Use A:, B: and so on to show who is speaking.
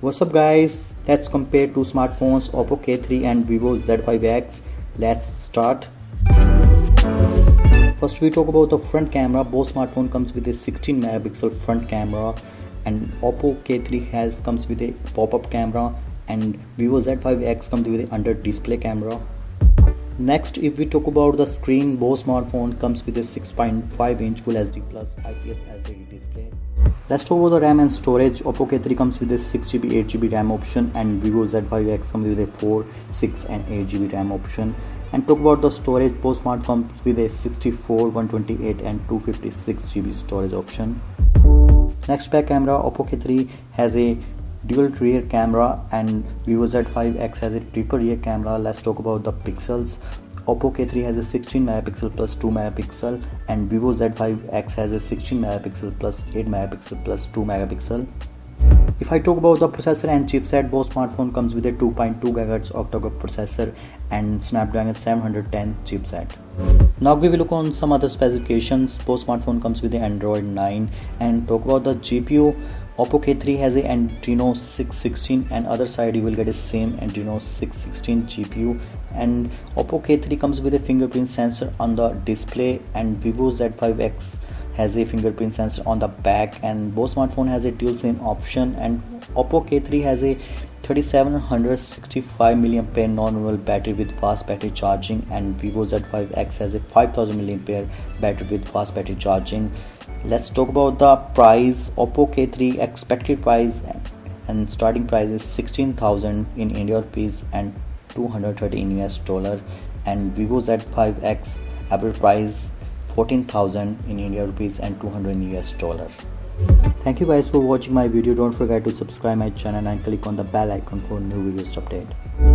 A: What's up guys, let's compare two smartphones, Oppo K3 and Vivo Z5X. Let's start. First we talk about the front camera. Both smartphone comes with a 16 megapixel front camera and Oppo K3 comes with a pop-up camera and Vivo Z5X comes with a under display camera. Next, if we talk about the screen, both smartphone comes with a 6.5-inch Full HD Plus IPS LCD display. Let's talk about the RAM and storage. Oppo K3 comes with a 6GB 8GB RAM option and Vivo Z5X comes with a 4, 6 and 8GB RAM option. And talk about the storage, both smartphones comes with a 64, 128 and 256GB storage option. Next, back camera. Oppo K3 has a dual rear camera and Vivo Z5X has a triple rear camera. Let's talk about the pixels. Oppo K3 has a 16 megapixel plus 2 megapixel and Vivo Z5X has a 16 megapixel plus 8 megapixel plus 2 megapixel. If I talk about the processor and chipset, both smartphone comes with a 2.2 GHz octa-core processor and Snapdragon 710 chipset. Now we will look on some other specifications. Both smartphone comes with the Android 9. And talk about the GPU, Oppo K3 has a Adreno 616 and other side you will get a same Adreno 616 GPU, and Oppo K3 comes with a fingerprint sensor on the display and Vivo Z5X has a fingerprint sensor on the back, and both smartphone has a dual SIM option, and Oppo K3 has a 3765 mAh non-removable battery with fast battery charging and Vivo Z5X has a 5000 mAh battery with fast battery charging. Let's talk about the price. Oppo K3 expected price and starting price is 16,000 in India rupees and 230 in US dollar, and Vivo Z5X average price 14,000 in India rupees and 200 in US dollar. Thank you guys for watching my video. Don't forget to subscribe my channel and click on the bell icon for new videos update.